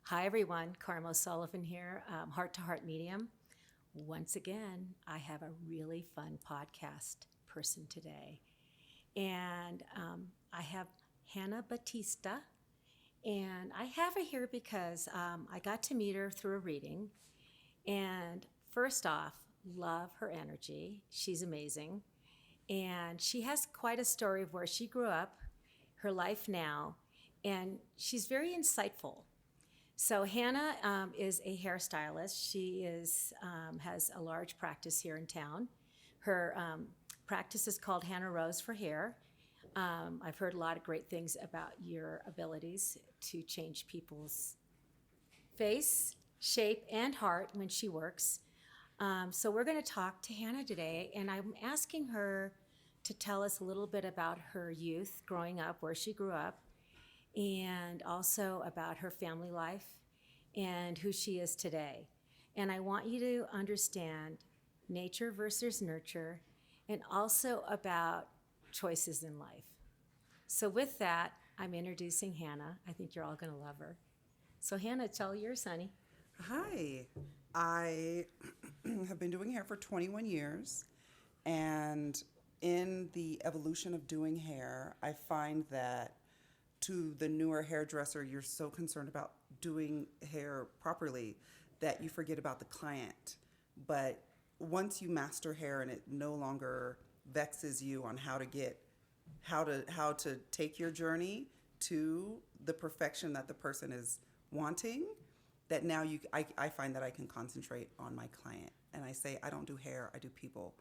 Hi, everyone. Carm O'Sullivan here, Heart to Heart Medium. Once again, I have a really fun podcast person today. And I have Hannah Batista. And I have her here because I got to meet her through a reading. And first off, love her energy. She's amazing. And she has quite a story of where she grew up, her life now, and she's very insightful. So Hannah is a hairstylist. She has a large practice here in town. Her practice is called Hannah Rose for Hair. I've heard a lot of great things about your abilities to change people's face, shape, and heart when she works. So we're going to talk to Hannah today, and I'm asking her to tell us a little bit about her youth, growing up, where she grew up, and also about her family life and who she is today. And I want you to understand nature versus nurture, and also about choices in life. So with that, I'm introducing Hannah. I think you're all going to love her. So Hannah, tell yours, honey. Hi, I have been doing hair for 21 years, and in the evolution of doing hair, I find that to the newer hairdresser, you're so concerned about doing hair properly that you forget about the client. But once you master hair and it no longer vexes you on how to take your journey to the perfection that the person is wanting, that now I find that I can concentrate on my client. And I say, I don't do hair, I do people.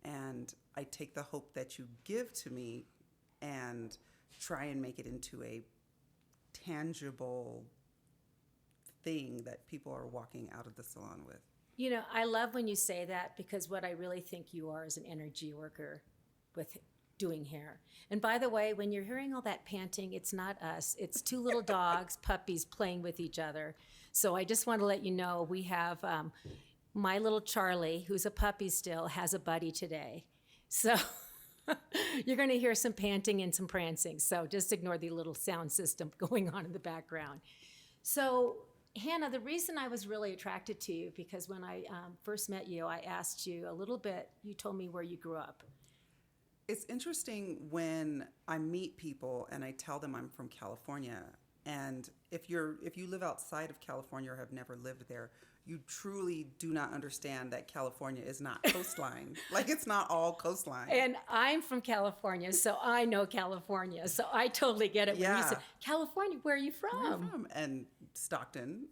And I take the hope that you give to me and try and make it into a tangible thing that people are walking out of the salon with. You know, I love when you say that, because what I really think you are is an energy worker with doing hair. And by the way, when you're hearing all that panting, it's not us. It's two little dogs, puppies, playing with each other. So I just want to let you know we have my little Charlie, who's a puppy still, has a buddy today. So you're going to hear some panting and some prancing. So just ignore the little sound system going on in the background. So Hannah, the reason I was really attracted to you, because when I first met you, I asked you a little bit, you told me where you grew up. It's interesting when I meet people and I tell them I'm from California. And if you live outside of California or have never lived there, you truly do not understand that California is not coastline. Like, it's not all coastline. And I'm from California, so I know California. So I totally get it when you Yeah. say, California, where are you from? Where are you from? And Stockton.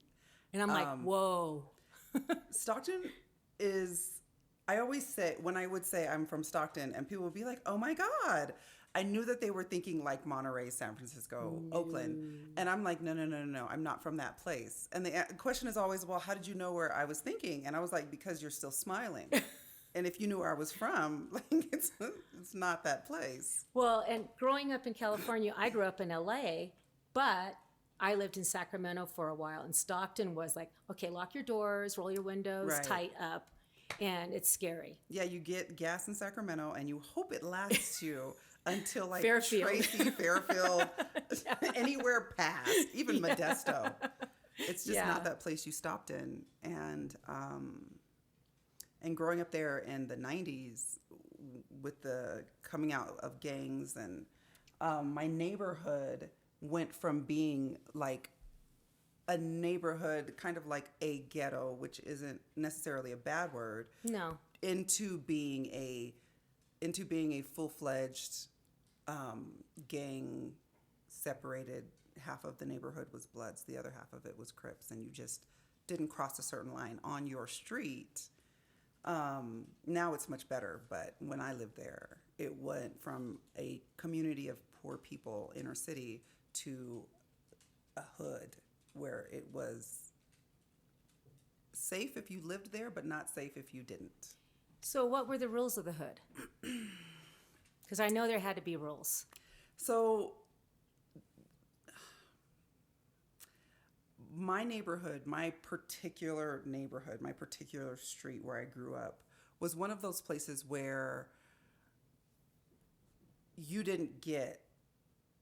And I'm like, whoa. Stockton is, I always say, when I would say I'm from Stockton, and people would be like, oh my God. I knew that they were thinking like Monterey, San Francisco, Oakland. And I'm like, no, I'm not from that place. And the question is always, well, how did you know where I was thinking? And I was like, because you're still smiling. And if you knew where I was from, like, it's not that place. Well, and growing up in California, I grew up in LA, but I lived in Sacramento for a while. And Stockton was like, okay, lock your doors, roll your windows, Right. tight up. And it's scary. Yeah, you get gas in Sacramento and you hope it lasts you until like Fairfield. Tracy, Fairfield, anywhere past, even Modesto. It's just not that place you stopped in. And growing up there in the 90s with the coming out of gangs, and my neighborhood went from being like a neighborhood, kind of like a ghetto, which isn't necessarily a bad word. No. Into being a full-fledged gang separated. Half of the neighborhood was Bloods, the other half of it was Crips, and you just didn't cross a certain line on your street. Now it's much better, but when I lived there, it went from a community of poor people, inner city, to a hood where it was safe if you lived there, but not safe if you didn't. So what were the rules of the hood? Because I know there had to be rules. So my neighborhood, my particular street where I grew up, was one of those places where you didn't get,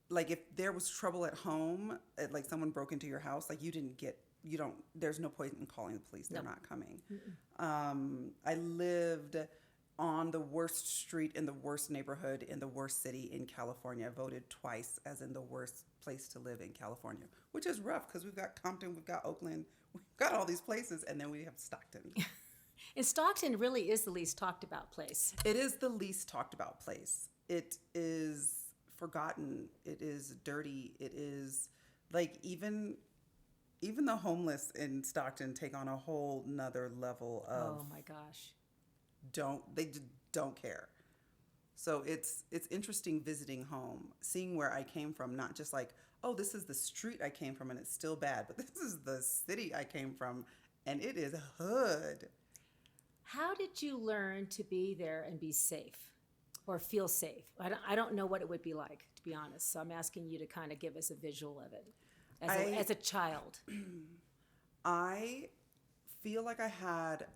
like, if there was trouble at home, like someone broke into your house, like, you didn't get there's no point in calling the police. They're not coming. I lived on the worst street in the worst neighborhood in the worst city in California. I voted twice as in the worst place to live in California, which is rough because we've got Compton, we've got Oakland, we've got all these places, and then we have Stockton. And Stockton really is the least talked about place. It is the least talked about place. It is forgotten. It is dirty. It is like even the homeless in Stockton take on a whole nother level of Oh my gosh. Don't care. So it's interesting visiting home, seeing where I came from, not just like, oh, this is the street I came from and it's still bad, but this is the city I came from and it is hood. How did you learn to be there and be safe or feel safe? I don't know what it would be like, to be honest. So I'm asking you to kind of give us a visual of it as a child. I feel like I had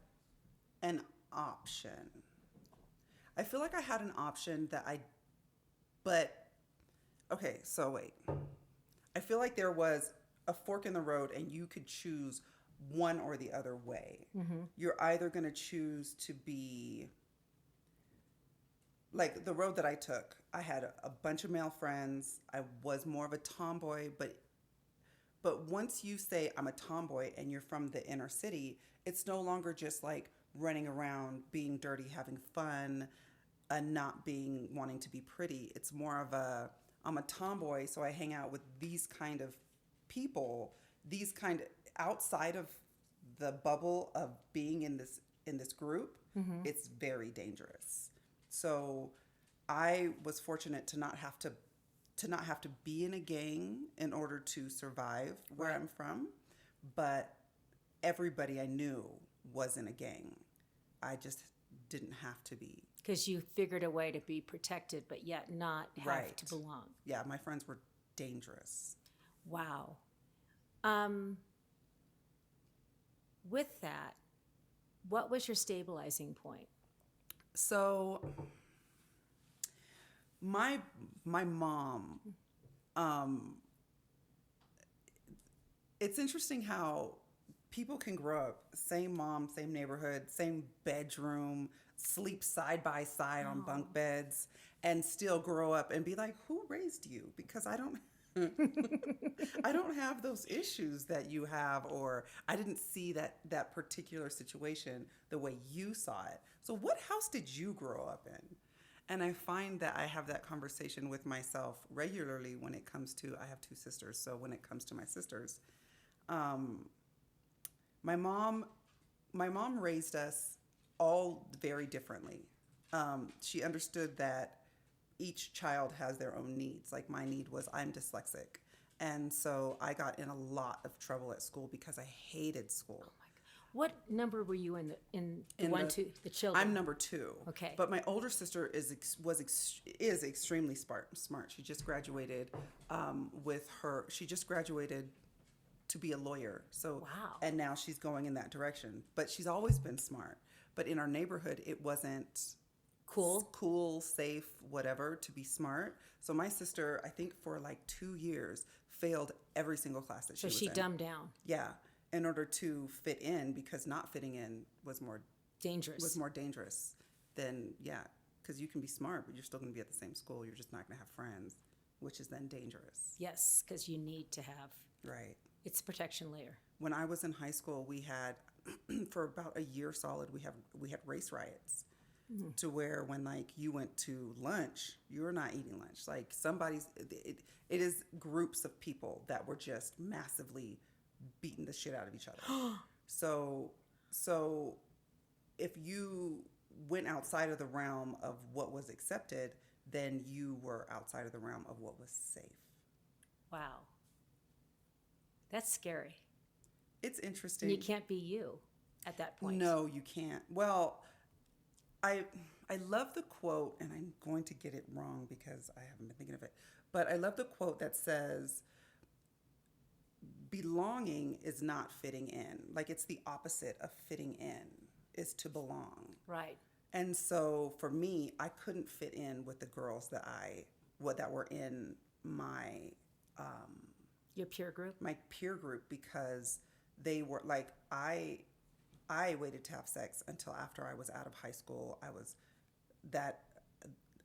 an option. I feel like I had an option okay, so wait. I feel like there was a fork in the road and you could choose one or the other way. You're either going to choose to be like the road that I took. I had a bunch of male friends. I was more of a tomboy, but once you say I'm a tomboy and you're from the inner city, it's no longer just like running around, being dirty, having fun, and not wanting to be pretty. It's more of I'm a tomboy, so I hang out with these kind of people, these kind of outside of the bubble of being in this group. It's very dangerous. So I was fortunate to not have to be in a gang in order to survive where I'm from, but everybody I knew was in a gang. I just didn't have to be. Because you figured a way to be protected, but yet not have to belong. Yeah, my friends were dangerous. Wow. With that, what was your stabilizing point? So my mom, it's interesting how people can grow up, same mom, same neighborhood, same bedroom, sleep side by side on bunk beds, and still grow up and be like, who raised you? Because I don't I don't have those issues that you have, or I didn't see that particular situation the way you saw it. So what house did you grow up in? And I find that I have that conversation with myself regularly when it comes to, I have two sisters, so when it comes to my sisters, my mom raised us all very differently. She understood that each child has their own needs. Like my need was I'm dyslexic. And so I got in a lot of trouble at school because I hated school. Oh my God. What number were you in the children? I'm number 2. Okay. But my older sister is extremely smart. She just graduated she just graduated to be a lawyer. So wow. And now she's going in that direction. But she's always been smart. But in our neighborhood, it wasn't cool, safe, whatever, to be smart. So my sister, I think for like 2 years, failed every single class that she was in. So she dumbed down. Yeah, in order to fit in, because not fitting in was more dangerous than, because you can be smart, but you're still going to be at the same school. You're just not going to have friends, which is then dangerous. Yes, because you need to have. Right. It's a protection layer. When I was in high school, we had, for about a year solid, we had race riots. Mm-hmm. To where when like you went to lunch, you're not eating lunch. Like it is groups of people that were just massively beating the shit out of each other. So if you went outside of the realm of what was accepted, then you were outside of the realm of what was safe. Wow. That's scary. It's interesting. And you can't be you at that point. No, you can't. Well, I love the quote, and I'm going to get it wrong because I haven't been thinking of it, but I love the quote that says, belonging is not fitting in. Like it's the opposite of fitting in, is to belong. Right. And so for me, I couldn't fit in with the girls that were in my... your peer group? My peer group, because They were like, I waited to have sex until after I was out of high school. I was that,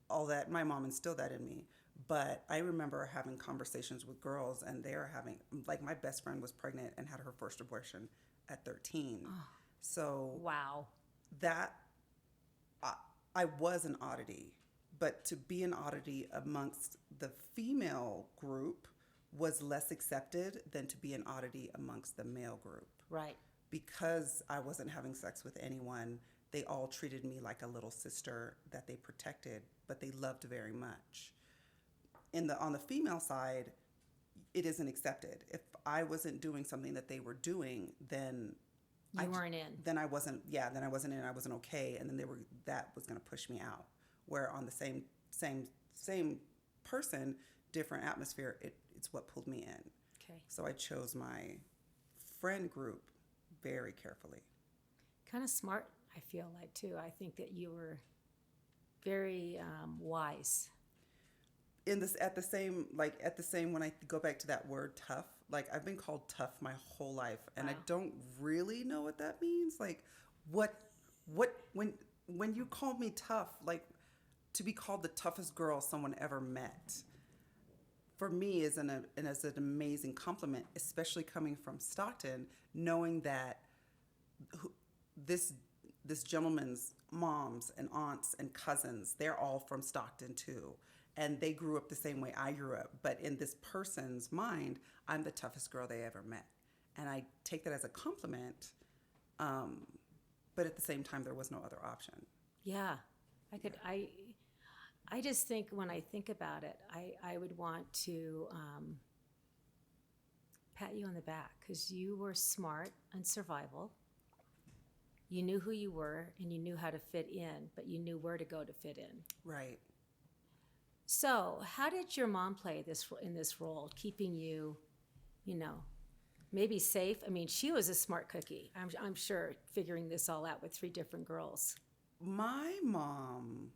all that, my mom instilled that in me. But I remember having conversations with girls, and they're having, like, my best friend was pregnant and had her first abortion at 13. Oh, So wow. that, I was an oddity, but to be an oddity amongst the female group was less accepted than to be an oddity amongst the male group. Right. Because I wasn't having sex with anyone, they all treated me like a little sister that they protected, but they loved very much. On the female side, it isn't accepted. If I wasn't doing something that they were doing, then You weren't in. Then I wasn't. Yeah, then I wasn't in. I wasn't okay, and then that was going to push me out. Where on the same person, different atmosphere, it's what pulled me in. Okay. So I chose my friend group very carefully. Kind of smart, I feel like, too. I think that you were very wise. At the same when I go back to that word tough, like I've been called tough my whole life, and Wow. I don't really know what that means. Like what when you call me tough, like to be called the toughest girl someone ever met, for me is an amazing compliment, especially coming from Stockton, knowing that this gentleman's moms and aunts and cousins, they're all from Stockton too. And they grew up the same way I grew up. But in this person's mind, I'm the toughest girl they ever met. And I take that as a compliment. But at the same time, there was no other option. Yeah. I just think when I think about it, I would want to pat you on the back because you were smart and survival. You knew who you were and you knew how to fit in, but you knew where to go to fit in. Right. So, how did your mom play in this role, keeping you, maybe safe? I mean, she was a smart cookie. I'm sure, figuring this all out with 3 different girls. My mom,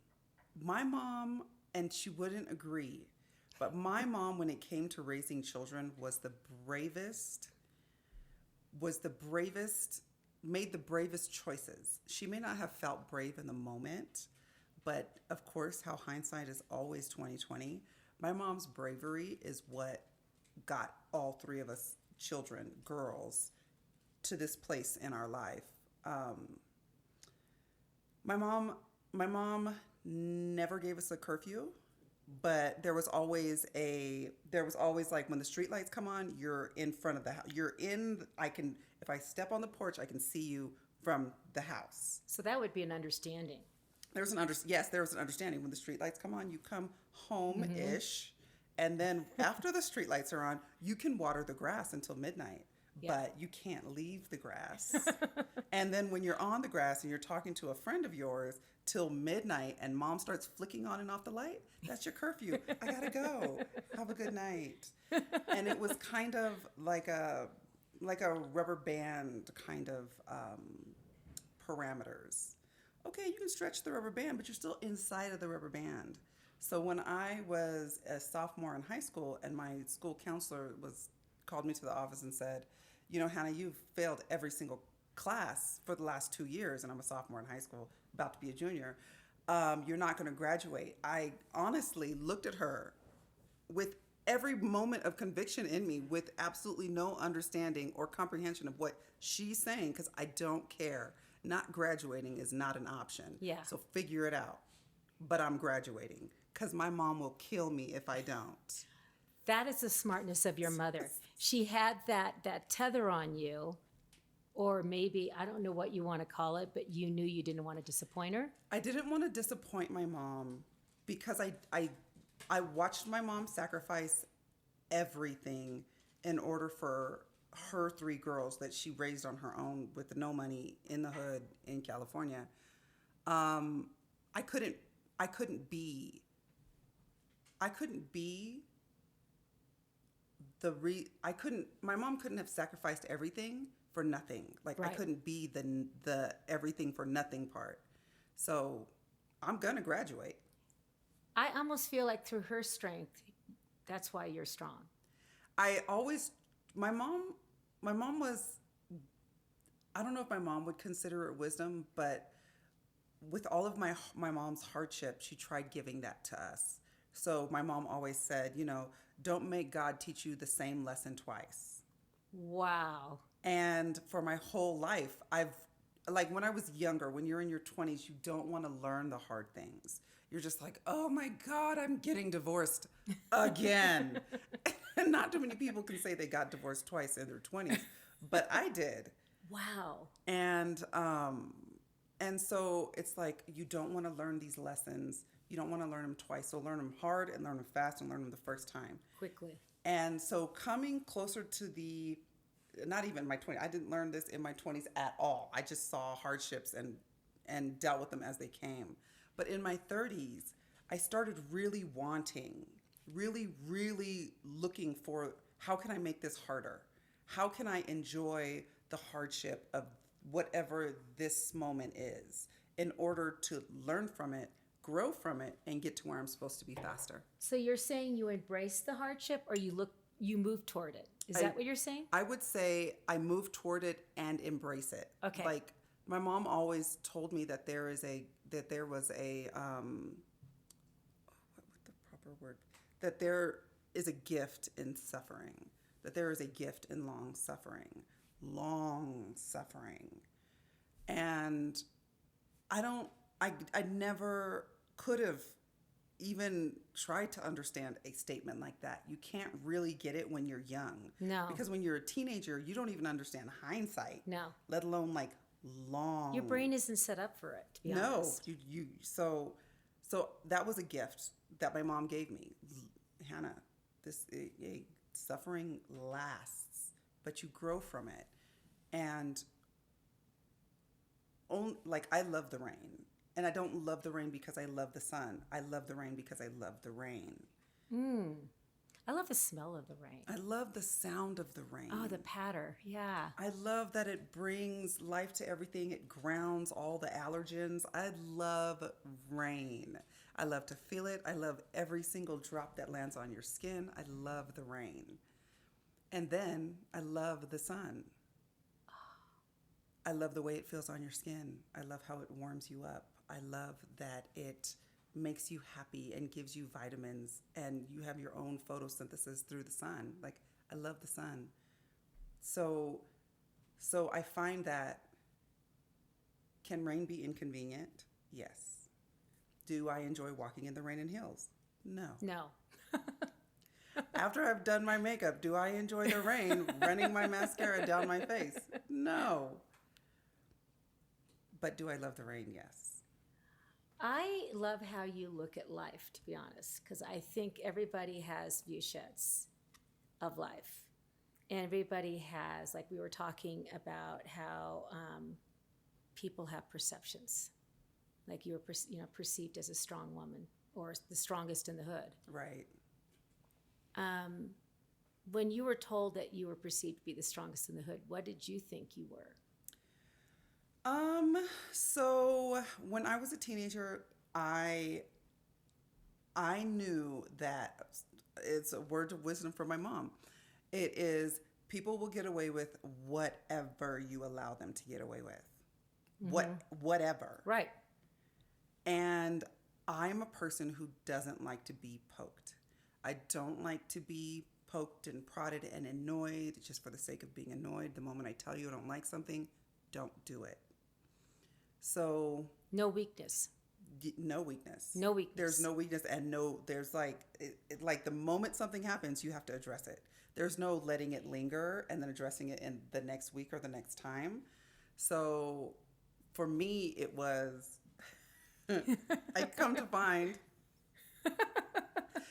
and she wouldn't agree, but my mom, when it came to raising children, was the bravest, made the bravest choices. She may not have felt brave in the moment, but of course, how hindsight is always 20/20. My mom's bravery is what got all 3 of us children, girls, to this place in our life. My mom never gave us a curfew, but there was always like when the street lights come on, you're in front of the house. If I step on the porch, I can see you from the house. So that would be an understanding. There was an understanding. When the street lights come on, you come home-ish, and then after the street lights are on, you can water the grass until midnight, but you can't leave the grass. And then when you're on the grass and you're talking to a friend of yours till midnight and mom starts flicking on and off the light, that's your curfew. I gotta go. Have a good night. And it was kind of like a rubber band kind of parameters. Okay, you can stretch the rubber band, but you're still inside of the rubber band. So when I was a sophomore in high school and my school counselor called me to the office and said, Hannah, you've failed every single class for the last 2 years, and I'm a sophomore in high school, about to be a junior. You're not going to graduate. I honestly looked at her with every moment of conviction in me, with absolutely no understanding or comprehension of what she's saying, because I don't care. Not graduating is not an option. Yeah. So figure it out. But I'm graduating because my mom will kill me if I don't. That is the smartness of your mother. She had that tether on you, or maybe, I don't know what you want to call it, but you knew you didn't want to disappoint her. I didn't want to disappoint my mom because I watched my mom sacrifice everything in order for her 3 girls that she raised on her own with no money in the hood in California. I couldn't be my mom couldn't have sacrificed everything for nothing. Like, right. I couldn't be the everything for nothing part. So I'm gonna graduate. I almost feel like through her strength, that's why you're strong. My mom I don't know if my mom would consider it wisdom, but with all of my mom's hardship, she tried giving that to us. So my mom always said, don't make God teach you the same lesson twice. Wow. And for my whole life, like when I was younger, when you're in your 20s, you don't want to learn the hard things. You're just like, oh my God, I'm getting divorced again. And not too many people can say they got divorced twice in their 20s, but I did. Wow. And so it's like, you don't want to learn these lessons. You don't want to learn them twice. So learn them hard and learn them fast and learn them the first time. Quickly. And so coming closer to not even my 20s, I didn't learn this in my 20s at all. I just saw hardships and dealt with them as they came. But in my 30s, I started really wanting, really, really looking for, how can I make this harder? How can I enjoy the hardship of whatever this moment is in order to learn from it, grow from it, and get to where I'm supposed to be faster? So you're saying you embrace the hardship, or you move toward it? Is that what you're saying? I would say I move toward it and embrace it. Okay. Like my mom always told me that there was a what the proper word? That there is a gift in suffering. That there is a gift in long suffering. And I never could have even tried to understand a statement like that. You can't really get it when you're young. No. Because when you're a teenager, you don't even understand hindsight. No. Let alone like long. Your brain isn't set up for it, to be honest. No. So that was a gift that my mom gave me. Hannah, suffering lasts, but you grow from it. And I love the rain. And I don't love the rain because I love the sun. I love the rain because I love the rain. I love the smell of the rain. I love the sound of the rain. Oh, the patter. Yeah. I love that it brings life to everything. It grounds all the allergens. I love rain. I love to feel it. I love every single drop that lands on your skin. I love the rain. And then I love the sun. I love the way it feels on your skin. I love how it warms you up. I love that it makes you happy and gives you vitamins, and you have your own photosynthesis through the sun. Like, I love the sun. So I find that, can rain be inconvenient? Yes. Do I enjoy walking in the rain in heels? No. No. After I've done my makeup, do I enjoy the rain running my mascara down my face? No. But do I love the rain? Yes. I love how you look at life, to be honest, because I think everybody has view sheds of life. And everybody has, like we were talking about how people have perceptions. Like you were perceived as a strong woman or the strongest in the hood. Right. When you were told that you were perceived to be the strongest in the hood, what did you think you were? So when I was a teenager, I knew that, it's a word of wisdom from my mom. It is, people will get away with whatever you allow them to get away with. Whatever. Right. And I'm a person who doesn't like to be poked. I don't like to be poked and prodded and annoyed just for the sake of being annoyed. The moment I tell you I don't like something, don't do it. So no weakness. No weakness. No weakness. There's no weakness, and there's like like the moment something happens, you have to address it. There's no letting it linger and then addressing it in the next week or the next time. So for me, it was, I come to find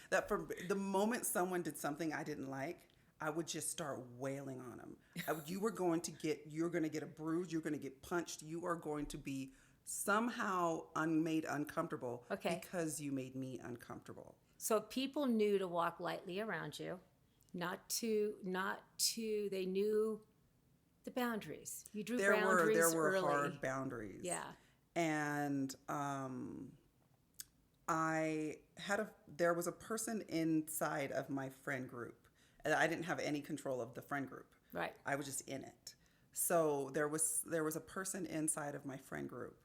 that from the moment someone did something I didn't like, I would just start wailing on them. You're going to get a bruise. You're going to get punched. You are going to be somehow made uncomfortable because you made me uncomfortable. So people knew to walk lightly around you, not to, they knew the boundaries. You drew boundaries There were early. hard boundaries. Yeah. And there was a person inside of my friend group. And I didn't have any control of the friend group. Right. I was just in it. So there was a person inside of my friend group,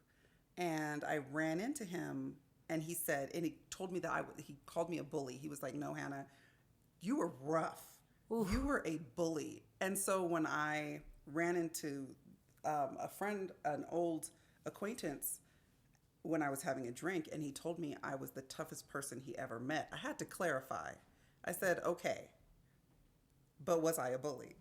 and I ran into him, and he said, and he told me that he called me a bully. He was like, "No, Hannah, you were rough. Oof. You were a bully." And so when I ran into a friend, an old acquaintance, when I was having a drink, and he told me I was the toughest person he ever met, I had to clarify. I said, "Okay, but was I a bully?"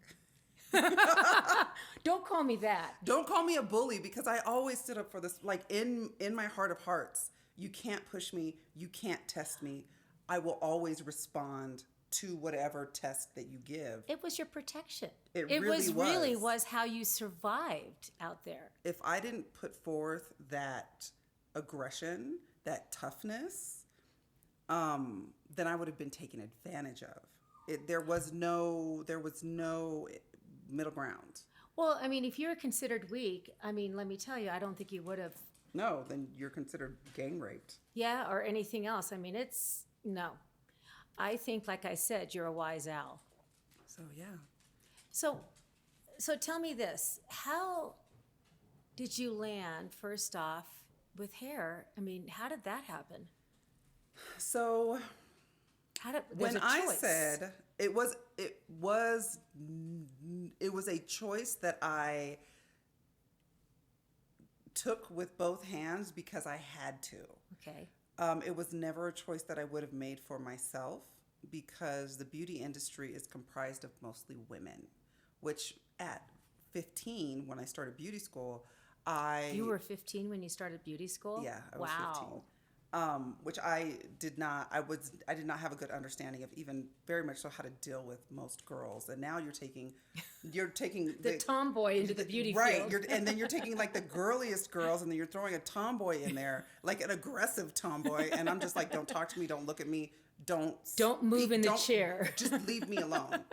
Don't call me that. Don't call me a bully, because I always stood up for this. Like, in my heart of hearts, you can't push me, you can't test me. I will always respond to whatever test that you give. It was your protection. It really was how you survived out there. If I didn't put forth that aggression, that toughness, then I would have been taken advantage of. There was no middle ground. Well, I mean, if you're considered weak, I mean, let me tell you, I don't think you would have. No, then you're considered gang raped. Yeah, or anything else. I mean, no. I think, like I said, you're a wise owl. So yeah. So tell me this: how did you land first off with hair? I mean, how did that happen? So There's when a I choice. said it was a choice that I took with both hands because I had to. Okay. It was never a choice that I would have made for myself, because the beauty industry is comprised of mostly women, which at 15, when I started beauty school, You were 15 when you started beauty school? Yeah, I was wow. 15. Which I did not have a good understanding of, even very much so, how to deal with most girls. And now you're taking The tomboy into the beauty right, field. and then you're taking like the girliest girls, and then you're throwing a tomboy in there, like an aggressive tomboy. And I'm just like, don't talk to me, don't look at me, don't move in the chair. Just leave me alone.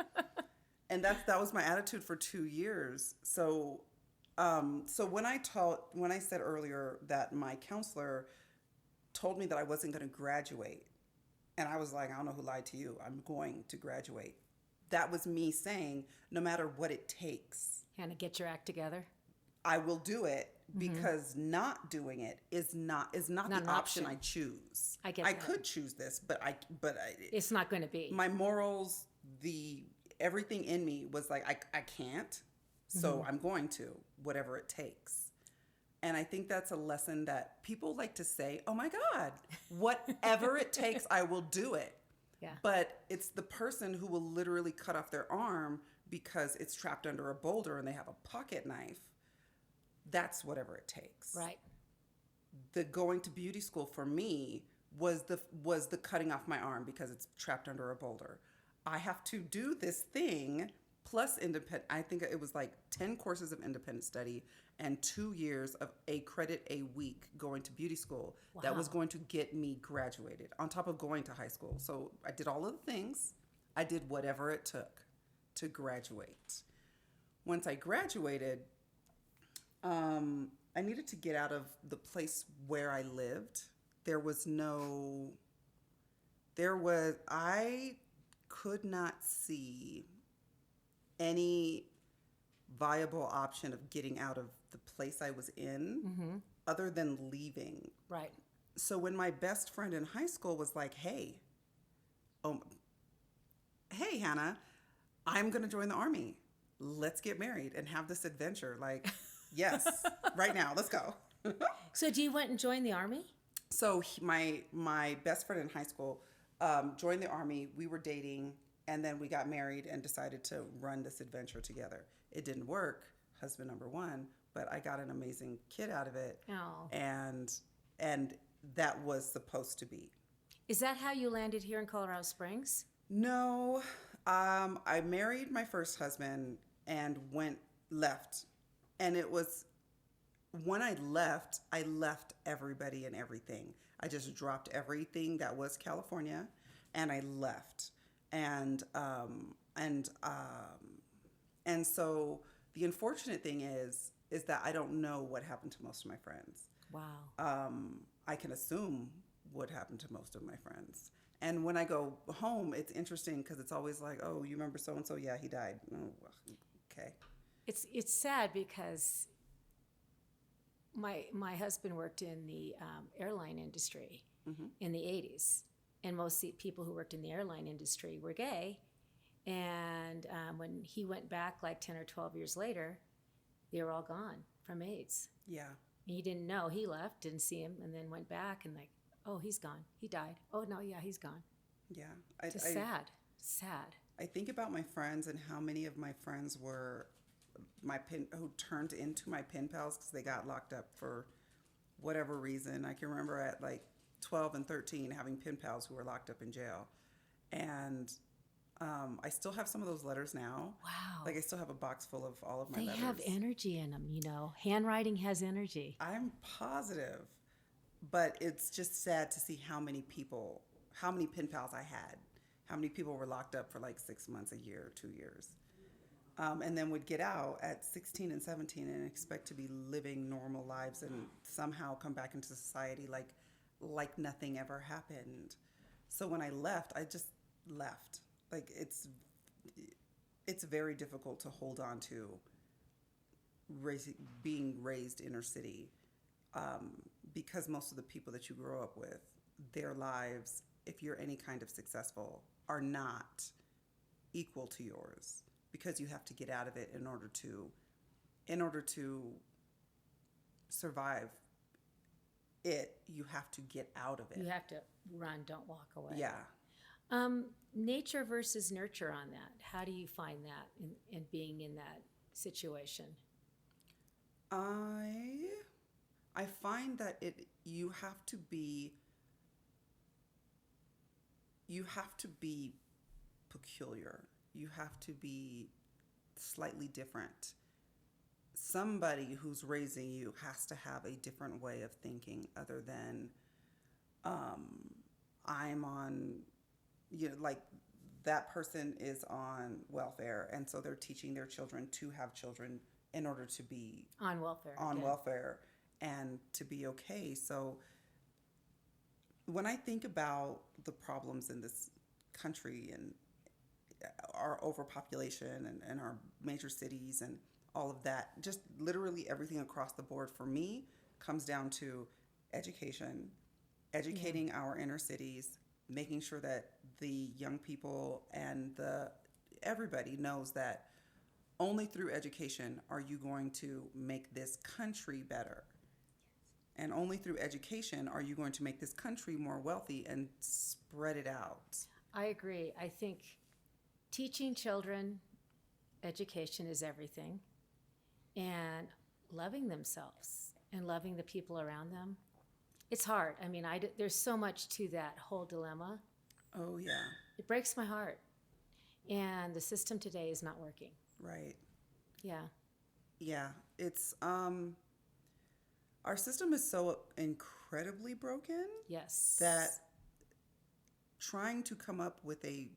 And that was my attitude for 2 years. So when I said earlier that my counselor told me that I wasn't going to graduate, and I was like, I don't know who lied to you. I'm going to graduate. That was me saying, no matter what it takes, Hannah, get your act together. I will do it, because not doing it is not Not the an option option. I choose. I get I that. could choose this, but It's not going to be. my morals, everything in me was like, I can't, so I'm going to, whatever it takes. And I think that's a lesson that people like to say, oh my God, whatever it takes, I will do it. Yeah. But it's the person who will literally cut off their arm because it's trapped under a boulder and they have a pocket knife. That's whatever it takes. Right. The going to beauty school for me was the cutting off my arm because it's trapped under a boulder. I have to do this thing plus independent. I think it was like 10 courses of independent study and 2 years of a credit a week going to beauty school. Wow. That was going to get me graduated on top of going to high school. So I did all of the things. I did whatever it took to graduate. Once I graduated, I needed to get out of the place where I lived. I could not see any viable option of getting out of the place I was in other than leaving. Right. So when my best friend in high school was like, hey, Hannah, I'm going to join the Army. Let's get married and have this adventure. Like, yes, right now, let's go. So you went and joined the Army? So my best friend in high school joined the Army. We were dating, and then we got married and decided to run this adventure together. It didn't work, husband number one, but I got an amazing kid out of it. Oh. And that was supposed to be. Is that how you landed here in Colorado Springs? No, I married my first husband and left. And it was, when I left everybody and everything. I just dropped everything that was California and I left. And so the unfortunate thing is that I don't know what happened to most of my friends. Wow. I can assume what happened to most of my friends. And when I go home, it's interesting because it's always like, oh, you remember so-and-so? Yeah, he died. Oh, okay. It's sad because my husband worked in the airline industry in the 80s, and most people who worked in the airline industry were gay. And when he went back like 10 or 12 years later, they were all gone from AIDS. Yeah. He didn't know. He left, didn't see him, and then went back and like, oh, he's gone. He died. Oh, no, yeah, he's gone. Yeah. Just sad. I think about my friends and how many of my friends were who turned into my pen pals because they got locked up for whatever reason. I can remember at like 12 and 13 having pen pals who were locked up in jail. And I still have some of those letters now. Wow. Like I still have a box full of all of my letters. They have energy in them, you know. Handwriting has energy. I'm positive. But it's just sad to see how many pen pals I had, how many people were locked up for like 6 months, a year, 2 years. And then would get out at 16 and 17 and expect to be living normal lives and somehow come back into society like nothing ever happened. So when I left, I just left. Like it's very difficult to hold on to being raised inner city, because most of the people that you grow up with, their lives, if you're any kind of successful, are not equal to yours, because you have to get out of it in order to survive it. You have to get out of it. You have to run, don't walk away. Yeah. Nature versus nurture on that. How do you find that in being in that situation? I find that you have to be peculiar. You have to be slightly different. Somebody who's raising you has to have a different way of thinking other than I'm on, like that person is on welfare, and so they're teaching their children to have children in order to be on welfare and to be okay. So when I think about the problems in this country and our overpopulation and our major cities and all of that, just literally everything across the board for me comes down to educating our inner cities, making sure that the young people and everybody knows that only through education are you going to make this country better. And only through education are you going to make this country more wealthy and spread it out. I agree. I think teaching children education is everything, and loving themselves and loving the people around them. It's hard. I mean, there's so much to that whole dilemma. Oh, yeah. It breaks my heart. And the system today is not working. Right. Yeah. Yeah. It's, our system is so incredibly broken. Yes. That trying to come up with a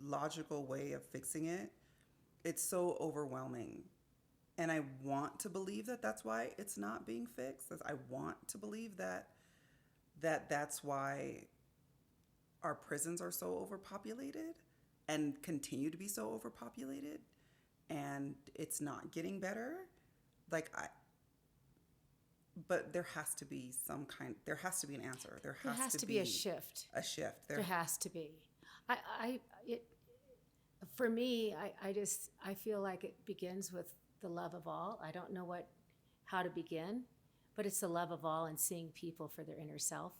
logical way of fixing it, it's so overwhelming. And I want to believe that that's why it's not being fixed. I want to believe that's why our prisons are so overpopulated and continue to be so overpopulated, and it's not getting better. But there has to be there has to be an answer. There has to be a shift. A shift. There has to be. For me, I feel like it begins with the love of all. I don't know how to begin, but it's the love of all and seeing people for their inner self.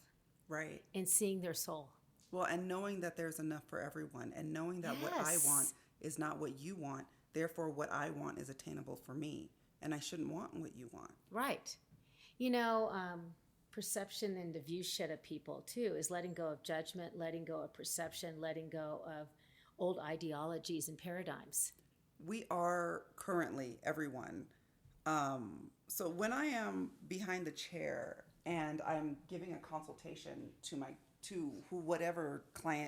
Right. And seeing their soul. Well, and knowing that there's enough for everyone, and knowing that what I want is not what you want, therefore what I want is attainable for me, and I shouldn't want what you want. Right. Perception and the view shed of people, too, is letting go of judgment, letting go of perception, letting go of old ideologies and paradigms. We are currently, everyone. So when I am behind the chair and I'm giving a consultation to whatever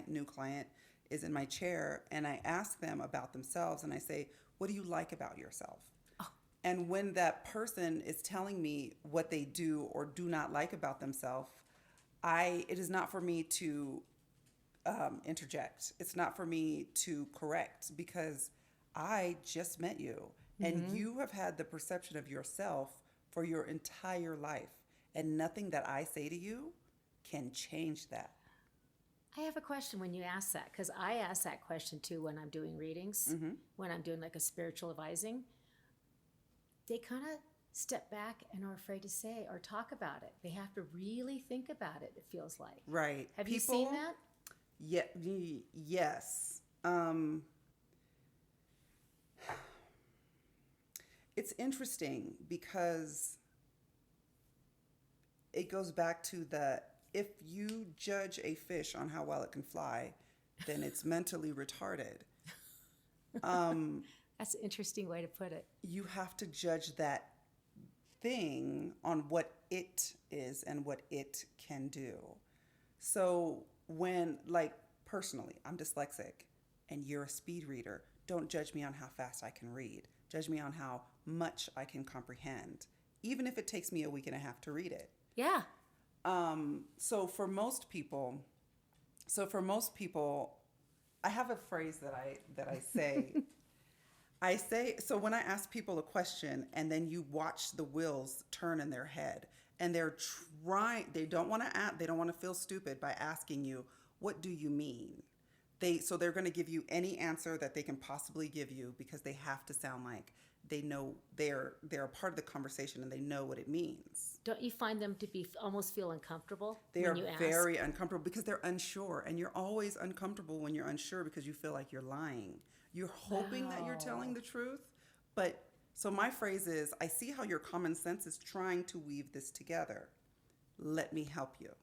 new client is in my chair, and I ask them about themselves, and I say, what do you like about yourself? And when that person is telling me what they do or do not like about themselves, it is not for me to interject. It's not for me to correct, because I just met you. And you have had the perception of yourself for your entire life. And nothing that I say to you can change that. I have a question when you ask that, because I ask that question too when I'm doing readings, when I'm doing like a spiritual advising. They kind of step back and are afraid to say or talk about it. They have to really think about it, it feels like. Right. Have you seen that? Yeah, yes. It's interesting because it goes back to the, if you judge a fish on how well it can fly, then it's mentally retarded. That's an interesting way to put it. You have to judge that thing on what it is and what it can do. So when, like, personally, I'm dyslexic and you're a speed reader, don't judge me on how fast I can read. Judge me on how much I can comprehend, even if it takes me a week and a half to read it. Yeah. So for most people, I have a phrase that I say. I say, so when I ask people a question and then you watch the wheels turn in their head and they're trying, they don't want to feel stupid by asking you, what do you mean? So they're going to give you any answer that they can possibly give you because they have to sound like they know they're a part of the conversation and they know what it means. Don't you find them to be almost feel uncomfortable They when are you ask? very uncomfortable because they're unsure, and you're always uncomfortable when you're unsure because you feel like you're lying. You're hoping that you're telling the truth, but so my phrase is, I see how your common sense is trying to weave this together. Let me help you.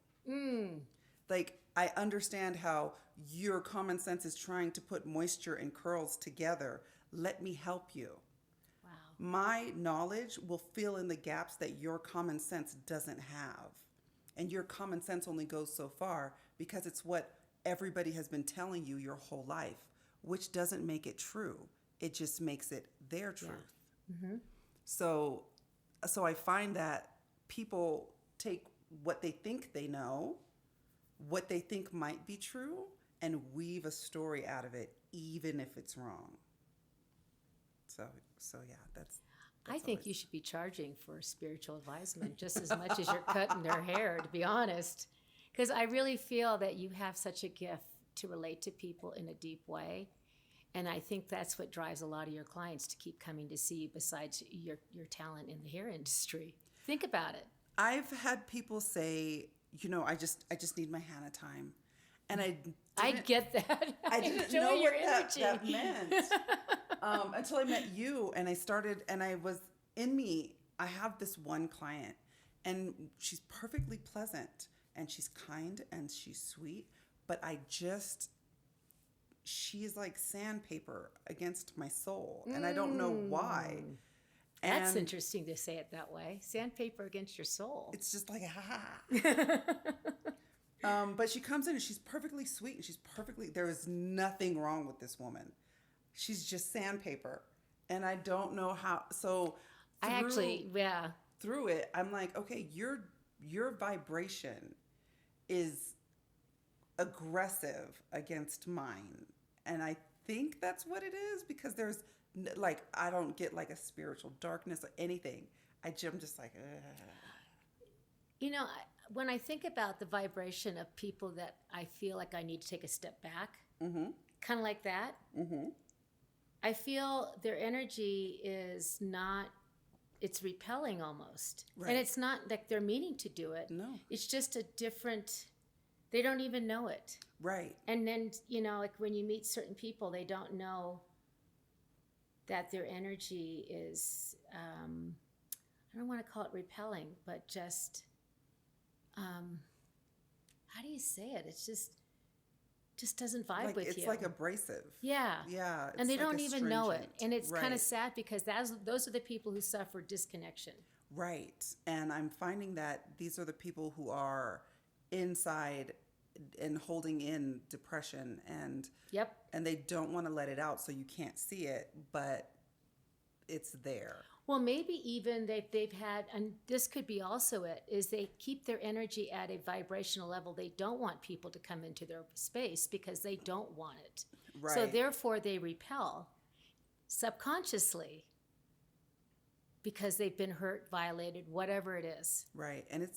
Like, I understand how your common sense is trying to put moisture and curls together. Let me help you. Wow. My knowledge will fill in the gaps that your common sense doesn't have. And your common sense only goes so far because it's what everybody has been telling you your whole life, which doesn't make it true. It just makes it their truth. Yeah. So I find that people take what they think they know, what they think might be true, and weave a story out of it, even if it's wrong. So yeah, that's I think you should be charging for spiritual advisement just as much as you're cutting their hair, to be honest. Because I really feel that you have such a gift to relate to people in a deep way. And I think that's what drives a lot of your clients to keep coming to see you besides your talent in the hair industry. Think about it. I've had people say, I just need my Hannah time. And I get that. I didn't know what that meant until I met you, and I have this one client, and she's perfectly pleasant, and she's kind, and she's sweet, but she's like sandpaper against my soul, and I don't know why. That's interesting to say it that way. Sandpaper against your soul. It's just like, but she comes in and she's perfectly sweet and there is nothing wrong with this woman. She's just sandpaper. And I don't know how, through it, I'm like, okay, your vibration is aggressive against mine. And I think that's what it is because there's like, I don't get like a spiritual darkness or anything. I'm just like, ugh. When I think about the vibration of people that I feel like I need to take a step back, kind of like that, I feel their energy is not, it's repelling almost. Right. And it's not like they're meaning to do it. No. It's just a different, they don't even know it. Right. And then, like when you meet certain people, they don't know that their energy is, I don't want to call it repelling, but just, how do you say it? It's just doesn't vibe with you. It's like abrasive. Yeah. Yeah. And they don't even know it. And it's right. kind of sad because those are the people who suffer disconnection. Right. And I'm finding that these are the people who are inside and holding in depression and they don't want to let it out, so you can't see it, but it's there. Well, maybe even they've had, and this could be also it, is they keep their energy at a vibrational level. They don't want people to come into their space because they don't want it. Right. So therefore they repel subconsciously. because they've been hurt, violated, whatever it is. Right. And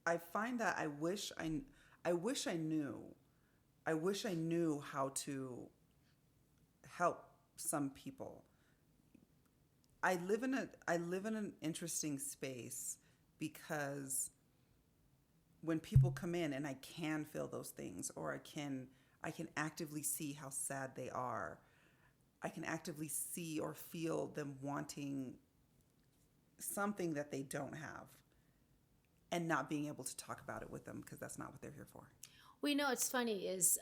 I find that I wish I knew how to help some people. I live in an interesting space because when people come in and I can feel those things, or I can actively see how sad they are. I can actively see or feel them wanting something that they don't have, and not being able to talk about it with them because that's not what they're here for. Well, you know, what's funny is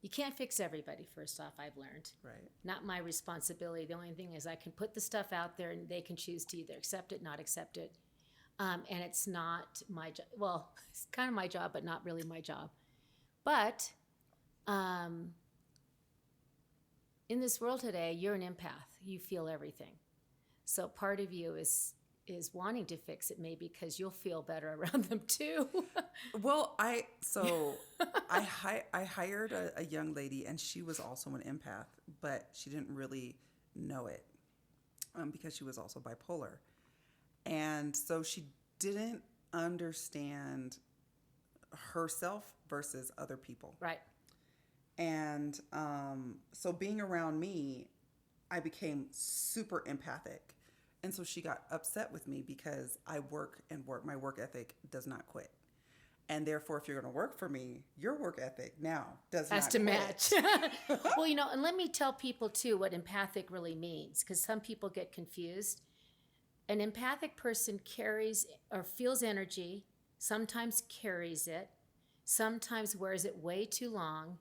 you can't fix everybody, first off, I've learned. Right. Not my responsibility. The only thing is I can put the stuff out there and they can choose to either accept it, not accept it. And it's not my job. Well, it's kind of my job, but not really my job. But in this world today, you're an empath. You feel everything. So part of you is wanting to fix it, maybe because you'll feel better around them too. Well, I hired a young lady, and she was also an empath, but she didn't really know it because she was also bipolar. And so she didn't understand herself versus other people. Right. And so being around me, I became super empathic. And so she got upset with me because I work. My work ethic does not quit. And therefore, if you're going to work for me, your work ethic now does not has to quit. match. Well, you know, and let me tell people too what empathic really means, because some people get confused. An empathic person carries or feels energy, sometimes carries it, sometimes wears it way too long.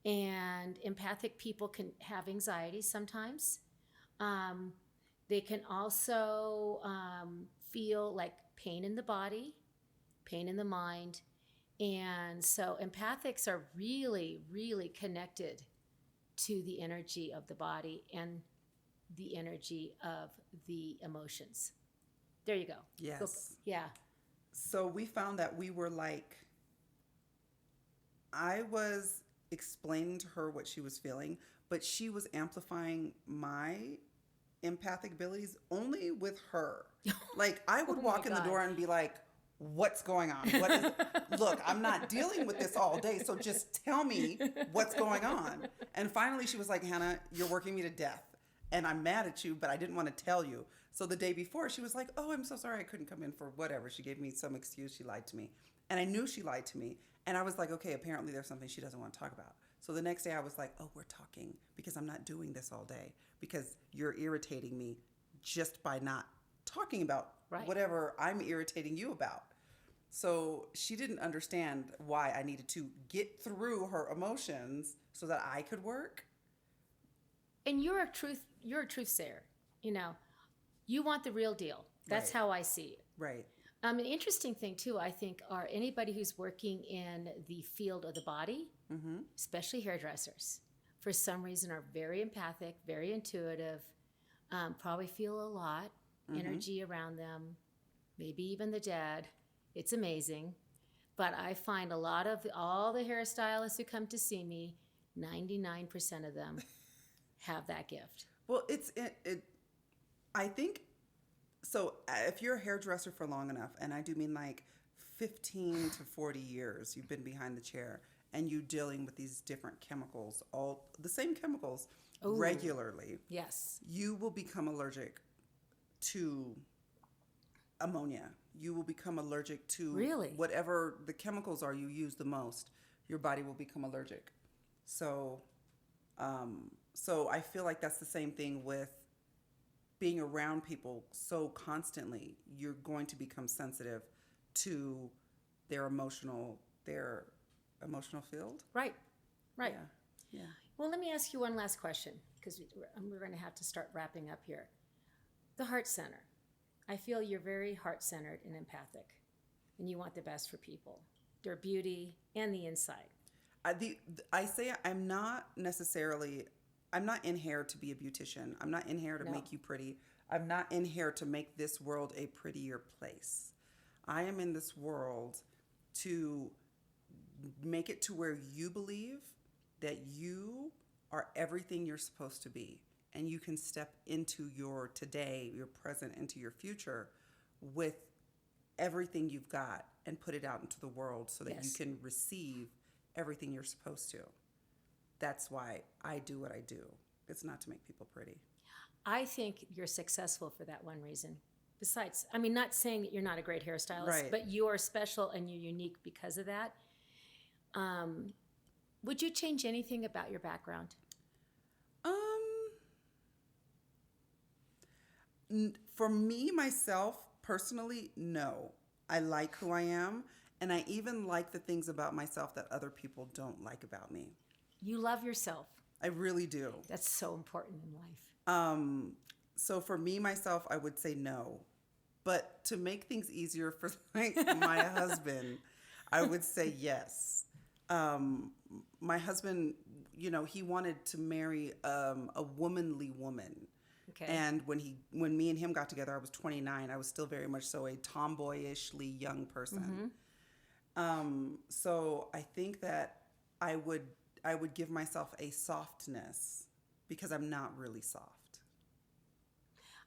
And empathic people can have anxiety sometimes. They can also feel like pain in the body, pain in the mind. And so empathics are really, really connected to the energy of the body and the energy of the emotions. There you go. Yes. Yeah. So we found that we were like, I was explaining to her what she was feeling, but she was amplifying my empathic abilities only with her. Like I would walk in the door and be like, what's going on? Look, I'm not dealing with this all day, so just tell me what's going on. And finally she was like, Hannah, you're working me to death. And I'm mad at you, but I didn't want to tell you. So the day before, she was like, oh, I'm so sorry I couldn't come in for whatever. She gave me some excuse. She lied to me. And I knew she lied to me. And I was like, okay, apparently there's something she doesn't want to talk about. So the next day I was like, oh, we're talking because I'm not doing this all day because you're irritating me just by not talking about whatever I'm irritating you about. So she didn't understand why I needed to get through her emotions so that I could work. And you're a truth sayer. You know, you want the real deal. That's how I see it. Right. An interesting thing too, I think, are anybody who's working in the field of the body, especially hairdressers, for some reason are very empathic, very intuitive, probably feel a lot, energy around them, maybe even the dead. It's amazing. But I find a lot of all the hairstylists who come to see me, 99% of them have that gift. Well, I think, so if you're a hairdresser for long enough, and I do mean like 15 to 40 years, you've been behind the chair and you dealing with these different chemicals, all the same chemicals regularly. Yes. You will become allergic to ammonia. You will become allergic to whatever the chemicals are you use the most. Your body will become allergic. So I feel like that's the same thing with being around people so constantly. You're going to become sensitive to their emotional field. Right. Yeah. Well, let me ask you one last question, because we're going to have to start wrapping up here. The Heart Center. I feel you're very heart-centered and empathic, and you want the best for people, their beauty and the inside. I say I'm not in here to be a beautician. I'm not in here to make you pretty. I'm not in here to make this world a prettier place. I am in this world to make it to where you believe that you are everything you're supposed to be. and you can step into your today, your present, into your future with everything you've got and put it out into the world so that you Yes. can receive everything you're supposed to. That's why I do what I do. It's not to make people pretty. I think you're successful for that one reason. Besides, I mean, not saying that you're not a great hairstylist, Right. but you are special and you're unique because of that. Would you change anything about your background? For me, myself, personally, no. I like who I am, and I even like the things about myself that other people don't like about me. You love yourself. I really do. That's so important in life. So for me, myself, I would say no. But to make things easier for like my husband, I would say yes. My husband, he wanted to marry a womanly woman. Okay. And when me and him got together, I was 29. I was still very much so a tomboyishly young person. So I think that I would give myself a softness because I'm not really soft.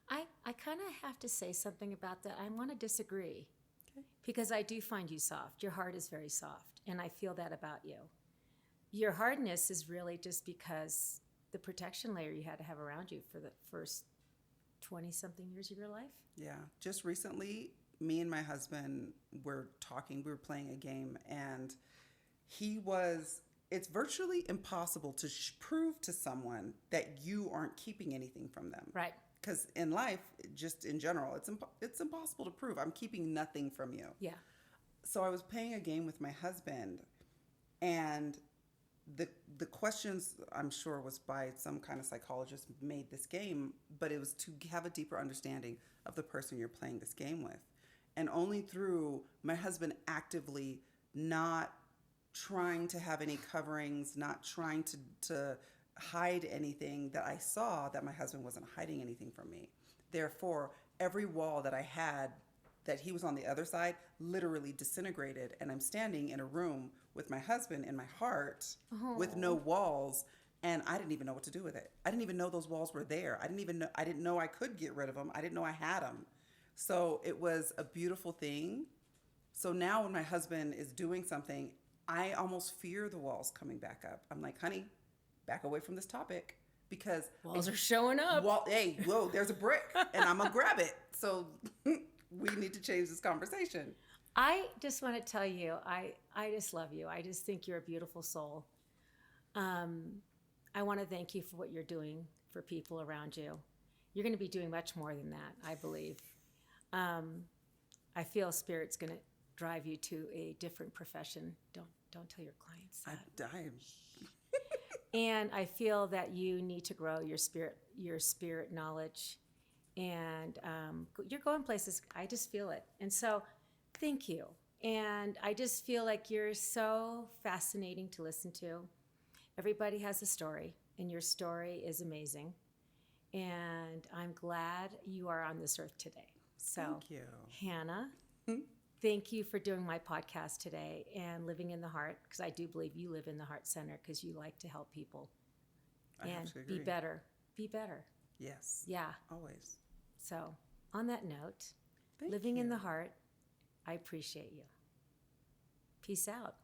I kind of have to say something about that. I want to disagree. Okay. Because I do find you soft. Your heart is very soft, and I feel that about you. Your hardness is really just because the protection layer you had to have around you for the first 20-something years of your life. Yeah. Just recently, me and my husband were talking. We were playing a game, and it's virtually impossible to prove to someone that you aren't keeping anything from them. Right. Because in life, just in general, it's impossible to prove. I'm keeping nothing from you. Yeah. So I was playing a game with my husband, and the questions, I'm sure, was by some kind of psychologist made this game, but it was to have a deeper understanding of the person you're playing this game with. And only through my husband actively not trying to have any coverings, not trying to hide anything, that I saw that my husband wasn't hiding anything from me. Therefore, every wall that I had that he was on the other side literally disintegrated, and I'm standing in a room with my husband in my heart with no walls, and I didn't even know what to do with it. I didn't even know those walls were there. I didn't know I could get rid of them. I didn't know I had them. So it was a beautiful thing. So now when my husband is doing something, I almost fear the walls coming back up. I'm like, honey, back away from this topic, because Walls are showing up. hey, whoa, there's a brick, and I'm gonna grab it. So we need to change this conversation. I just want to tell you, I just love you. I just think you're a beautiful soul. I want to thank you for what you're doing for people around you. You're going to be doing much more than that, I believe. I feel Spirit's going to drive you to a different profession. Don't tell your clients that. And I feel that you need to grow your spirit knowledge, and you're going places. I just feel it. And so thank you. And I just feel like you're so fascinating to listen to. Everybody has a story, and your story is amazing. And I'm glad you are on this earth today. So, Thank you. Hannah, thank you for doing my podcast today and living in the heart, because I do believe you live in the heart center because you like to help people. I And absolutely agree. be better. Be better. Yes. Yeah. Always. So, on that note, Thank living in you. the heart, I appreciate you. Peace out.